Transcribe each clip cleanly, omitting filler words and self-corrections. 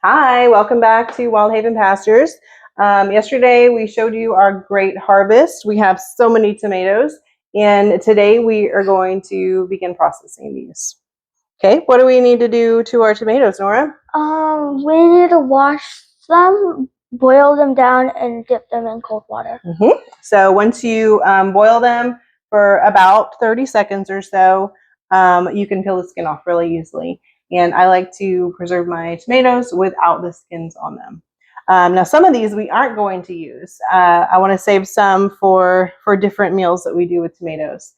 Hi, welcome back to Wild Haven Pastures. Yesterday we showed you our great harvest. We have so many tomatoes, and today we are going to begin processing these. Okay, what do we need to do to our tomatoes, Nora? We need to wash them, boil them down, and dip them in cold water. So once you boil them for about 30 seconds or so, you can peel the skin off really easily. And I like to preserve my tomatoes without the skins on them. Now, some of these we aren't going to use. I want to save some for different meals that we do with tomatoes.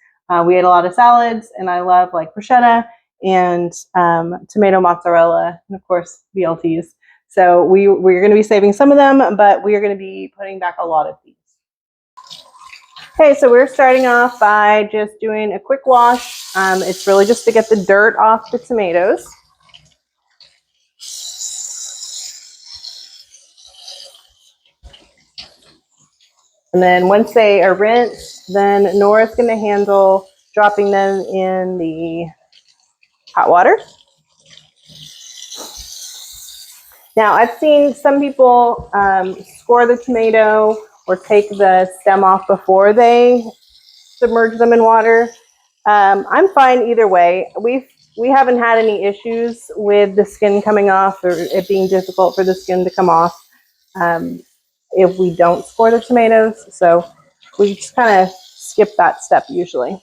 We ate a lot of salads, and I love like bruschetta and tomato mozzarella, and of course BLTs. So we're going to be saving some of them, but we are going to be putting back a lot of these. Okay, so we're starting off by just doing a quick wash. It's really just to get the dirt off the tomatoes. And then once they are rinsed, then Nora's going to handle dropping them in the hot water. Now, I've seen some people score the tomato or take the stem off before they submerge them in water. I'm fine either way. We haven't had any issues with the skin coming off or it being difficult for the skin to come off if we don't score the tomatoes. So we just kind of skip that step usually.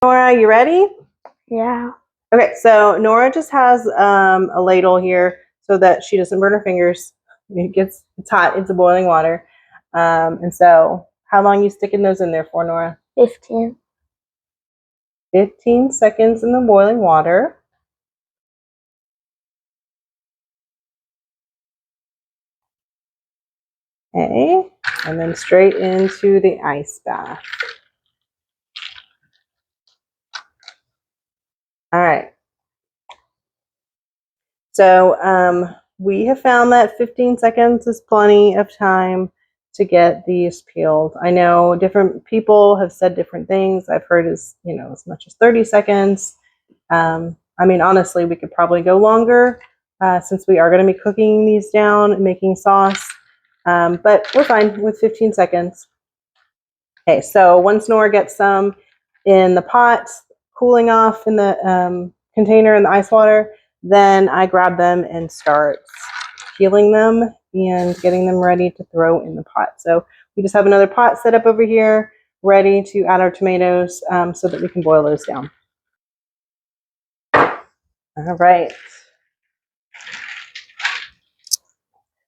Nora, you ready? Yeah. Okay, so Nora just has a ladle here so that she doesn't burn her fingers. It's hot, it's a boiling water. And so how long are you sticking those in there for, Nora? 15. 15 seconds in the boiling water. Okay, and then straight into the ice bath. All right. So we have found that 15 seconds is plenty of time to get these peeled. I know different people have said different things. I've heard as much as 30 seconds. I mean, honestly, we could probably go longer since we are going to be cooking these down and making sauce. But we're fine with 15 seconds. Okay, so once Nora gets some in the pot, cooling off in the container in the ice water, then I grab them and start peeling them and getting them ready to throw in the pot. So we just have another pot set up over here, ready to add our tomatoes so that we can boil those down. All right.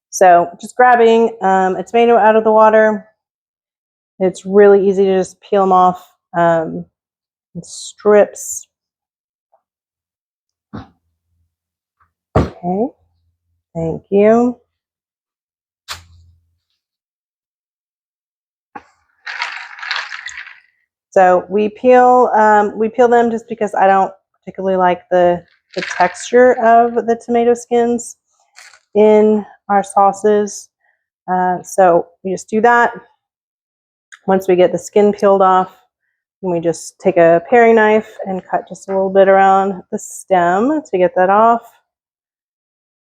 So just grabbing a tomato out of the water. It's really easy to just peel them off in strips. Okay, thank you. So we peel them just because I don't particularly like the texture of the tomato skins in our sauces. So we just do that. Once we get the skin peeled off, we just take a paring knife and cut just a little bit around the stem to get that off.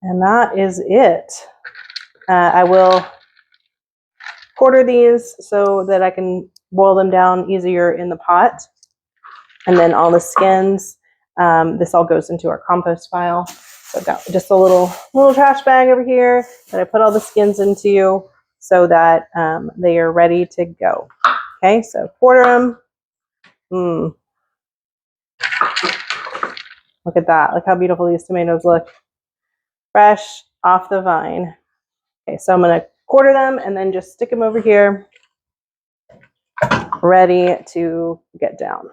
And that is it. I will quarter these so that I can boil them down easier in the pot. And then all the skins, this all goes into our compost pile. So I've got just a little trash bag over here that I put all the skins into so that they are ready to go. Okay, so quarter them. Look at that. Look how beautiful these tomatoes look. Fresh off the vine. Okay, so I'm going to quarter them and then just stick them over here, ready to get down.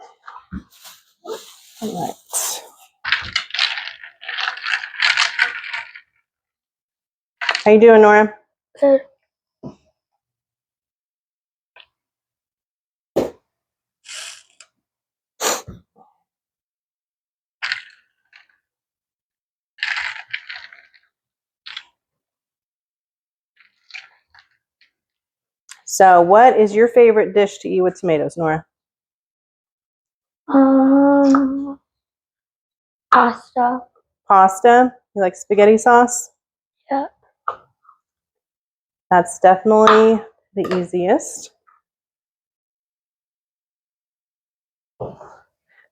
All right. How you doing, Nora? Good. So what is your favorite dish to eat with tomatoes, Nora? Pasta. Pasta. You like spaghetti sauce? Yep. That's definitely the easiest.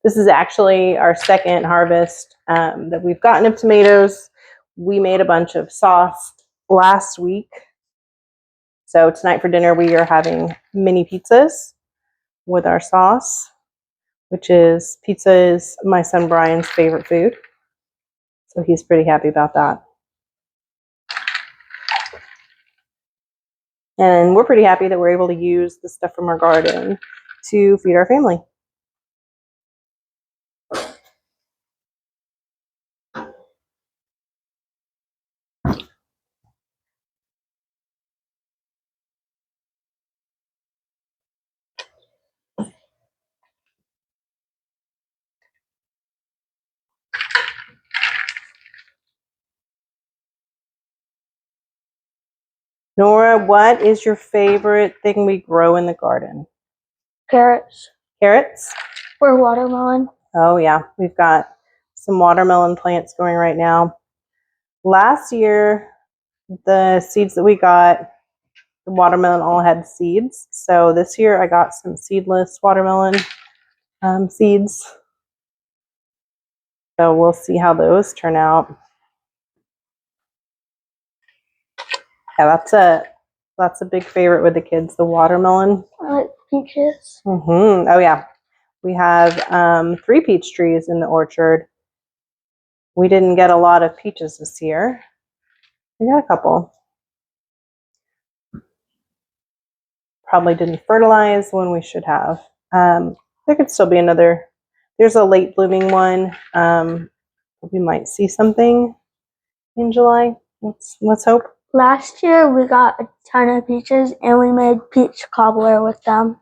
This is actually our second harvest that we've gotten of tomatoes. We made a bunch of sauce last week. So tonight for dinner, we are having mini pizzas with our sauce, which is, pizza is my son Brian's favorite food. So he's pretty happy about that. And we're pretty happy that we're able to use the stuff from our garden to feed our family. Nora, what is your favorite thing we grow in the garden? Carrots. Carrots? Or watermelon. Oh yeah, we've got some watermelon plants going right now. Last year, the seeds that we got, the watermelon all had seeds. So this year I got some seedless watermelon seeds. So we'll see how those turn out. Yeah, that's a big favorite with the kids, the watermelon. I like peaches. Oh yeah, we have 3 peach trees in the orchard. We didn't get a lot of peaches this year. We got a couple. Probably didn't fertilize when we should have. There could still be another. There's a late blooming one. We might see something in July. Let's hope. Last year we got a ton of peaches and we made peach cobbler with them.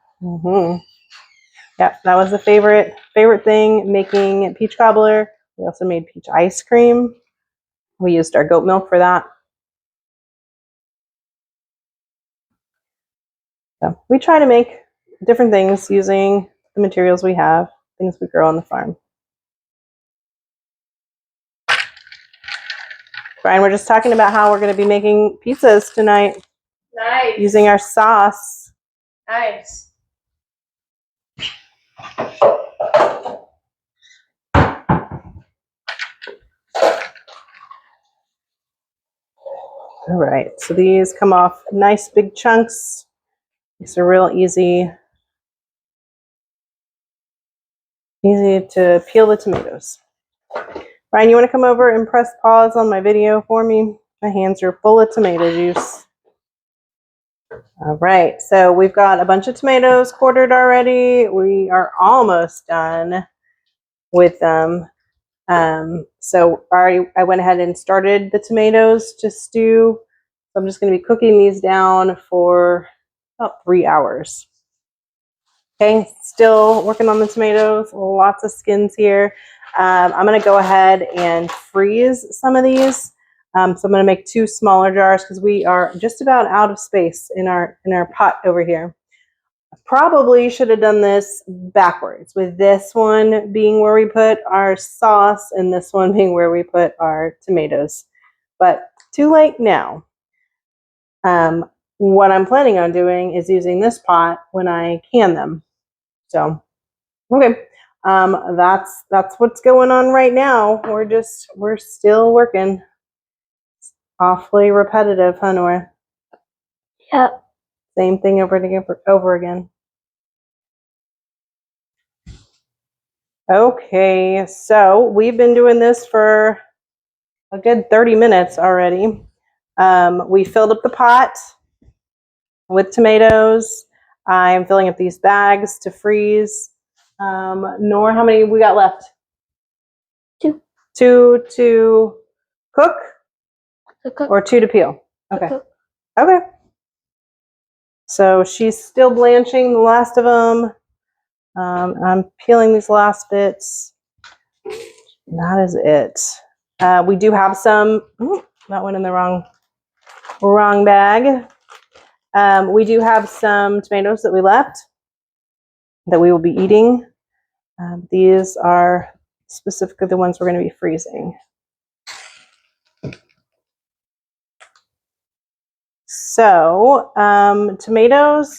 Yeah, that was the favorite thing, making peach cobbler. We also made peach ice cream. We used our goat milk for that. So we try to make different things using the materials we have, things we grow on the farm. Brian, we're just talking about how we're going to be making pizzas tonight. Nice. Using our sauce. Nice. All right, so these come off nice big chunks. These are real easy to peel the tomatoes. Ryan, you want to come over and press pause on my video for me? My hands are full of tomato juice. All right, so we've got a bunch of tomatoes quartered already. We are almost done with them. So I went ahead and started the tomatoes to stew. So I'm just going to be cooking these down for about 3 hours. Okay, still working on the tomatoes, lots of skins here. I'm going to go ahead and freeze some of these. So I'm going to make 2 smaller jars because we are just about out of space in our pot over here. I probably should have done this backwards, with this one being where we put our sauce and this one being where we put our tomatoes. But too late now. What I'm planning on doing is using this pot when I can them. So, okay, that's what's going on right now. We're still working. It's awfully repetitive, huh, Nora? Yep. Same thing over and over again. Okay, so we've been doing this for a good 30 minutes already. We filled up the pot with tomatoes. I'm filling up these bags to freeze. Nora, how many we got left? 2. 2 to cook? Cook. Or 2 to peel? Okay. Cook. Okay. So she's still blanching the last of them. I'm peeling these last bits. That is it. We do have some. That went in the wrong bag. We do have some tomatoes that we left that we will be eating. These are specifically the ones we're going to be freezing. So tomatoes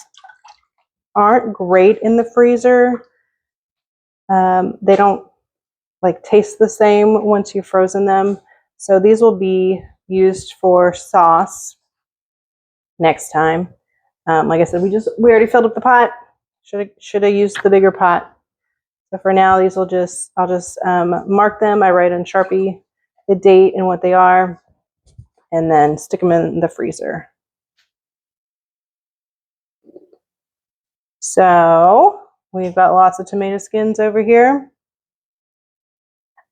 aren't great in the freezer. They don't like taste the same once you've frozen them. So these will be used for sauce next time. Like I said, we already filled up the pot. Should have used the bigger pot. So for now, these will I'll just mark them. I write on Sharpie the date and what they are, and then stick them in the freezer. So we've got lots of tomato skins over here.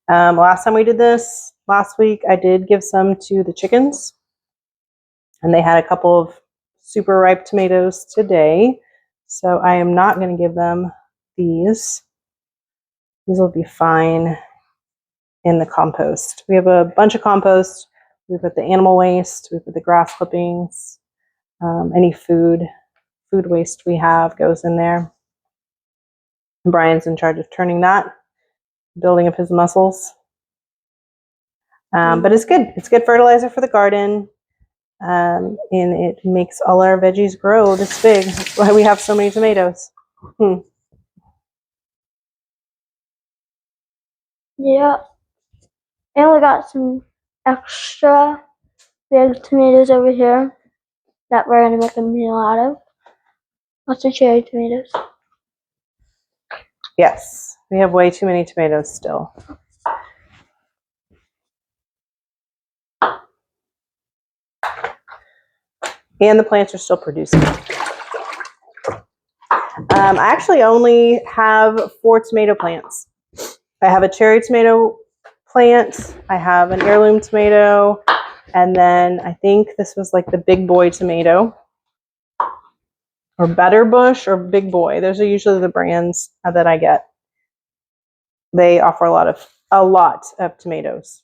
Last time we did this, last week, I did give some to the chickens, and they had a couple of super ripe tomatoes today. So I am not going to give them these. These will be fine in the compost. We have a bunch of compost. We put the animal waste, we put the grass clippings, any food waste we have goes in there. And Brian's in charge of turning that, building up his muscles. But it's good. It's good fertilizer for the garden. And it makes all our veggies grow this big. That's why we have so many tomatoes. Yeah. And we got some extra big tomatoes over here that we're going to make a meal out of. Lots of cherry tomatoes. Yes, we have way too many tomatoes still. And the plants are still producing. I actually only have 4 tomato plants. I have a cherry tomato plant, I have an heirloom tomato, and then I think this was like the big boy tomato, or Better Bush or Big Boy. Those are usually the brands that I get. They offer a lot of tomatoes.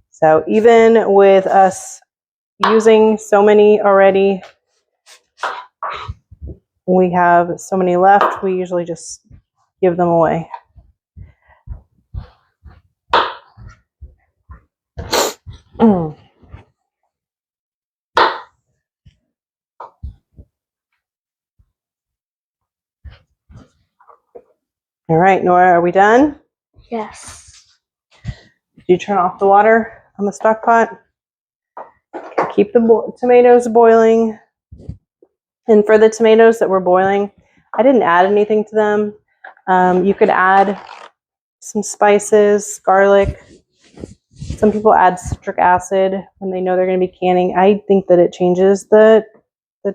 So even with us using so many already, we have so many left, we usually just give them away. All right, Nora, are we done? Yes. Did you turn off the water on the stock pot? Keep the tomatoes boiling. And for the tomatoes that were boiling, I didn't add anything to them. You could add some spices, garlic. Some people add citric acid when they know they're going to be canning. I think that it changes the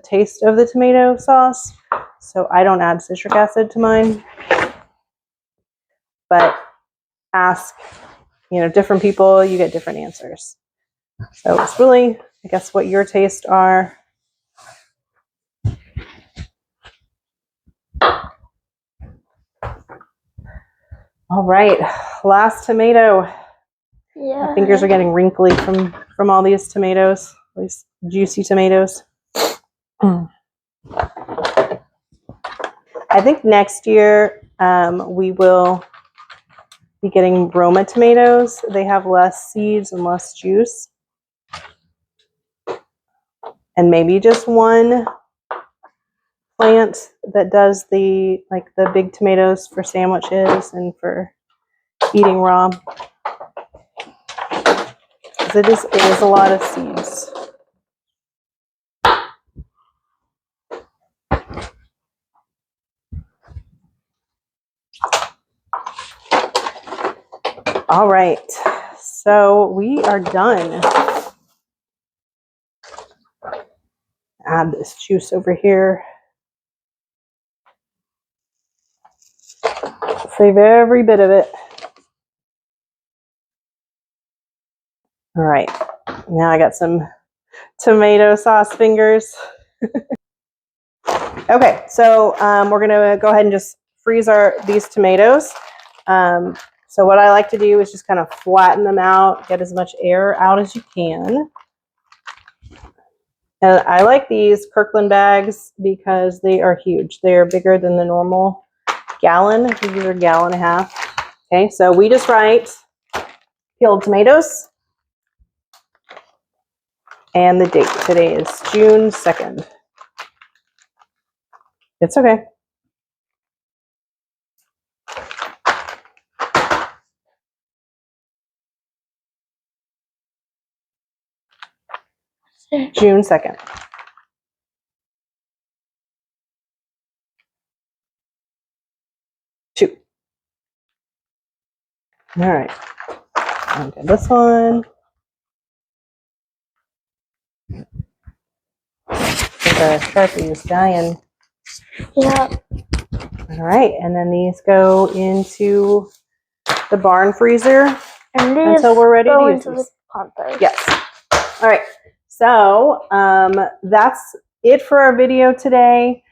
taste of the tomato sauce, so I don't add citric acid to mine. But ask, different people, you get different answers. So it's really, I guess, what your tastes are. All right, last tomato. Yeah. My fingers are getting wrinkly from all these tomatoes, these juicy tomatoes. I think next year we will be getting Roma tomatoes. They have less seeds and less juice. And maybe just one plant that does the big tomatoes for sandwiches and for eating raw. It is a lot of seeds. All right, so we are done. Add this juice over here. Save every bit of it. All right, now I got some tomato sauce fingers. Okay, so we're gonna go ahead and just freeze these tomatoes. So what I like to do is just kind of flatten them out, get as much air out as you can. And I like these Kirkland bags because they are huge. They are bigger than the normal gallon. I think these are a gallon and a half. Okay, so we just write peeled tomatoes and the date. Today is June 2nd. It's okay. June 2nd. Two. All right. Okay, this one. The Sharpie is dying. Yeah. All right, and then these go into the barn freezer And these until we're ready go to use into these. the compost. Yes. All right. So that's it for our video today.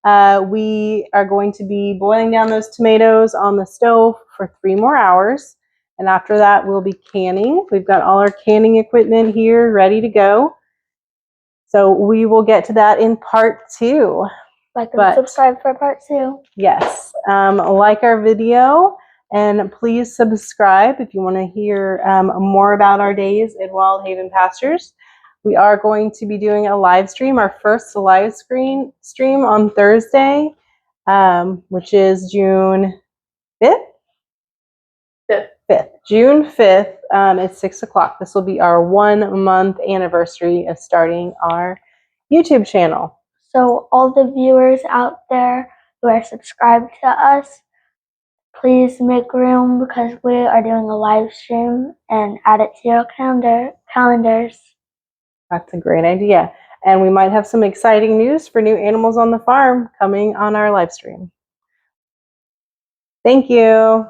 We are going to be boiling down those tomatoes on the stove for 3 more hours. And after that, we'll be canning. We've got all our canning equipment here ready to go. So we will get to that in part 2. Like and subscribe for part 2. Yes. Like our video. And please subscribe if you want to hear more about our days at Wild Haven Pastures. We are going to be doing a live stream, our first live stream on Thursday, which is June 5th? 5th. June 5th at 6 o'clock. This will be our 1-month anniversary of starting our YouTube channel. So all the viewers out there who are subscribed to us, please make room because we are doing a live stream and add it to your calendars. That's a great idea. And we might have some exciting news for new animals on the farm coming on our live stream. Thank you.